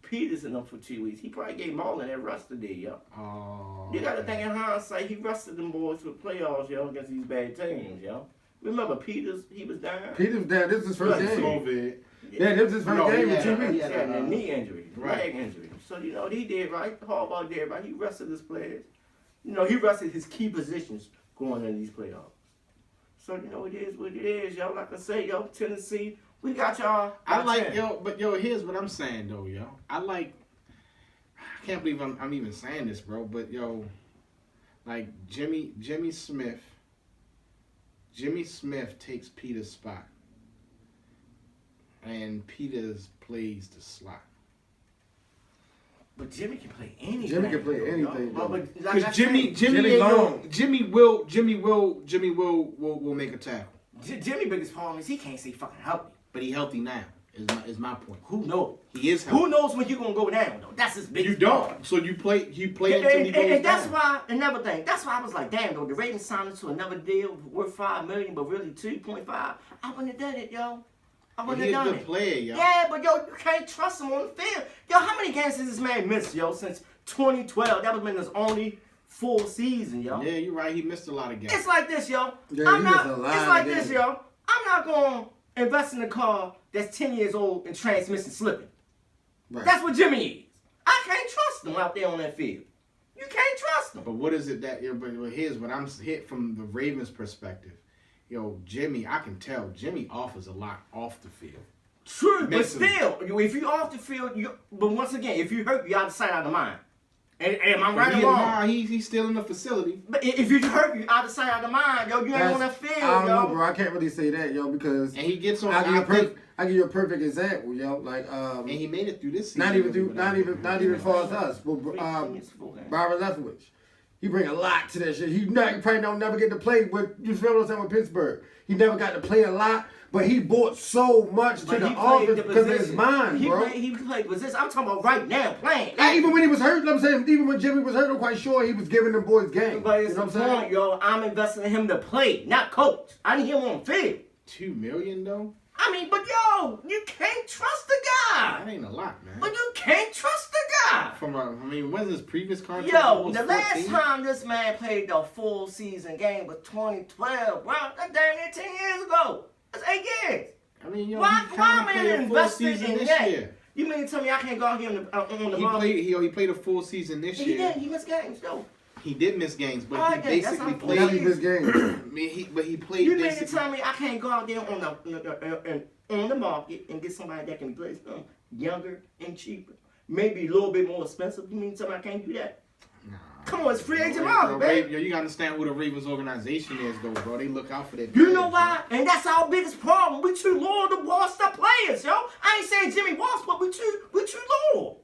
Peterson up for 2 weeks. He probably gave Marlon that rest today, yo. Oh, You got to think in hindsight, he rested them boys for playoffs, yo, against these bad teams, yo. Remember Peters, he was down. Peters down. This is his first game. COVID. Yeah, this is his first game in 2 weeks. He had a knee injury, Right. leg injury. So, you know, he did right. Harbaugh did right. He rested his players. You know, he rested his key positions going into these playoffs. So, you know, it is what it is, yo. Like I say, yo, Tennessee, we got y'all. I like, but here's what I'm saying though, yo. I can't believe I'm even saying this, bro, but yo, like Jimmy Smith takes Peter's spot. And Peters plays the slot. But Jimmy can play anything. Jimmy can play anything, though. Because Jimmy will make a tackle. Jimmy biggest problem is he can't stay fucking healthy. But he healthy now. Is my point. Who knows? He is healthy. Who knows when you're gonna go down though? That's his biggest You problem. don't. So you play until he goes and that's down. why another thing. That's why I was like, damn though, the Ravens signed him to another deal worth $5 million, but really 2.5. I wouldn't have done it, yo. I wouldn't He's have a done good it. player, yo. Yeah, but yo, you can't trust him on the field. Yo, how many games has this man missed, yo, since 2012? That was been his only full season, yo. Yeah, you're right. He missed a lot of games. It's like this, yo. Yeah, he missed a lot It's like of this, games. yo. I'm not gonna invest in a car that's 10 years old and transmission slipping. Right. That's what Jimmy is. I can't trust him out there on that field. You can't trust him. But what is it that? But here's what I'm hit from the Ravens' perspective. Yo, Jimmy, I can tell Jimmy offers a lot off the field. True, but Mentally. still, if you off the field, but once again, if you hurt, you out of sight, out of mind. And am I right or wrong? Nah, he's still in the facility. But if you hurt, you out of sight, out of mind, yo. You ain't on that field, I don't yo. know, bro. I can't really say that, yo, because And he gets on. I give you a perfect example, yo. Like and he made it through this season. not even far as us, but Byron Leftwich. He bring a lot to that shit. He probably don't never get to play with. You feel what I'm saying with Pittsburgh. He never got to play a lot, but he brought so much to the offense because of his mind, bro. He played position. I'm talking about right now playing. Even when he was hurt, I'm saying, even when Jimmy was hurt, I'm quite sure he was giving them boys game. But it's you know the what I'm saying? point, yo. I'm investing in him to play, not coach. I need him on field. $2 million though. I mean, but yo, you can't trust the guy. That ain't a lot, man. But you can't trust the guy. When's his previous contract? Yo, the last time this man played the full season game was 2012. Wow, that's damn near 10 years ago. That's 8 years. I mean, yo, Why he kinda man played a full invested season in this that? year. You mean to tell me I can't go out here on the He played a full season this year. He did. He missed games, though. He did miss games, but Oh, he basically that's played. He missed games. But he played. You mean to tell me I can't go out there on the market and get somebody that can replace them younger and cheaper, maybe a little bit more expensive? You mean to tell me I can't do that? Nah. Come on, it's free agent market, baby. You gotta understand who the Ravens organization is, though, bro. They look out for their. You know why? And that's our biggest problem. We too loyal to Wall-Star players, yo. I ain't saying Jimmy Walsh, but we too loyal.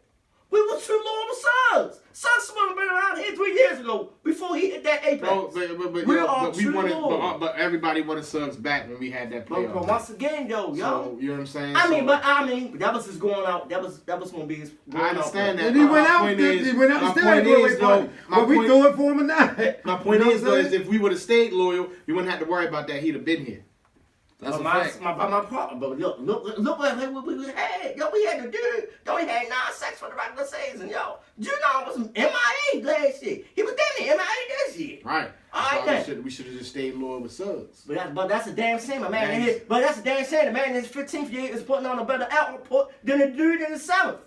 We were too loyal to Suggs. Suggs supposed to been around here 3 years ago before he hit that apex. Bro, but everybody wanted Suggs back when we had that playoff. But once again, though, yo. So, you know what I'm saying? I mean, that was his going out. That was gonna be his. I understand that. And he went out still. But we threw it for him or not. My point is, though, is if we would have stayed loyal, we wouldn't have to worry about that. He'd have been here. That's a fact. fact. My problem. But look what we had. Yo, we had to do. Yo, he had 9 sacks for the regular season, yo. Junior was MIA last year. He was damn near MIA this year. Right. All right, we should have just stayed loyal with Suggs. But that's a damn shame, my man. But that's a damn shame. The man in his 15th year is putting on a better output than the dude in the 7th.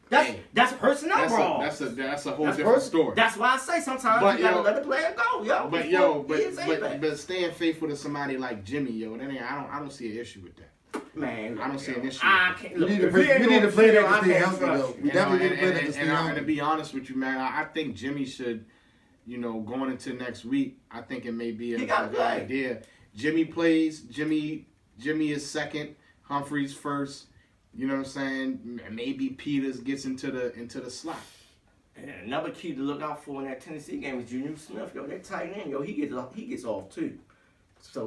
That's personnel brawl. That's a whole different story. That's why I say sometimes you gotta let the player go, yo. But staying faithful to somebody like Jimmy, yo, I don't see an issue with that. Man, I don't see an issue. We need to play that to stay healthy, though. We definitely need to play that to stay healthy. And to be honest with you, man, I think Jimmy should, going into next week, I think it may be a good idea. Jimmy plays. Jimmy is second. Humphrey's first. You know what I'm saying? Maybe Peters gets into the slot. And another key to look out for in that Tennessee game is Junior Smith. Yo, that tight end, yo, he gets off too. So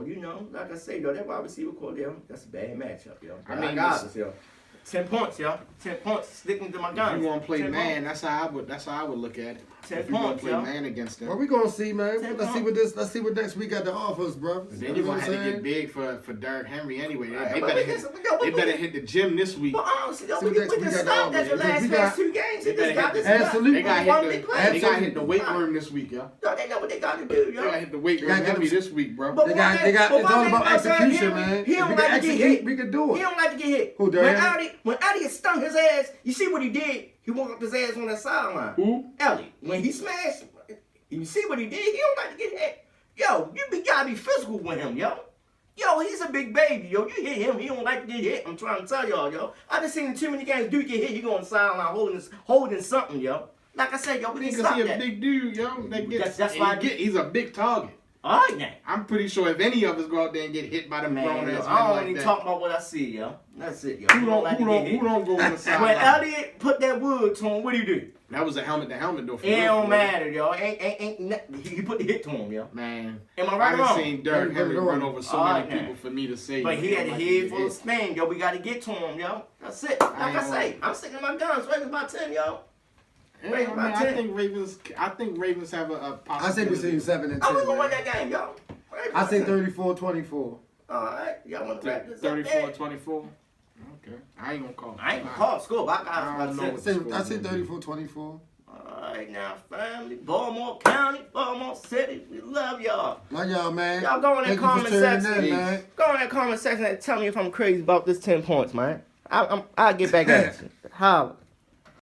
like I say, yo, that wide receiver Cordell, that's a bad matchup, yo. I mean, yo. 10 points, yo. 10 points sticking to my guns. If you want to play man, that's how I would look at it. 10 if you want points, to play man against them. What we gonna see, man? Let's see what next week got to offer us, bro. Then you're gonna have to get big for Derrick Henry anyway. They better hit the gym this week. But honestly, yo, we can stop that the last 2 games. Absolutely. They gotta hit the weight room this week, yo. Yo, they know what they gotta do, yo. They gotta hit the weight room heavy this week, bro. They got. It's all about execution, man. He don't like to get hit. We can do it. He don't like to get hit. Who, Derrick? When Elliott stung his ass, you see what he did? He walked up his ass on that sideline. Who? Elliott. When he smashed, you see what he did? He don't like to get hit. Yo, you gotta be physical with him, yo. Yo, he's a big baby, yo. You hit him, he don't like to get hit. I'm trying to tell y'all, yo. I just seen too many games dude get hit. He go on the sideline holding something, yo. Like I said, yo, we need to stop that. He's a big dude, yo. That's why he's a big target. All right, now. I'm pretty sure if any of us go out there and get hit by the grown ass I don't even talk about what I see, yo. That's it, yo. Who don't go on the sideline? When Elliott put that wood to him, what do you do? That was a helmet to helmet though. It don't matter, yo. He put the hit to him, yo. Man, am I right or wrong? I've seen Derrick Henry run over so many people for me to say. But he had a head full of spin, yo. We got to get to him, yo. That's it. Like I say, I'm sticking to my guns. Ravens by 10, yo. Yeah, I think Ravens have a possibility. I say between 7 and 10. I'm gonna win that game, yo. I say 34-24. All right, y'all want to practice 34-24. Okay, I ain't gonna call. I ain't gonna call score, but I say 34-24. All right, now, family, Baltimore County, Baltimore City, we love y'all. Love y'all, man. Y'all go in that comment section, man. Go in that comment section and tell me if I'm crazy about this 10 points, man. I'll get back at you. Holla.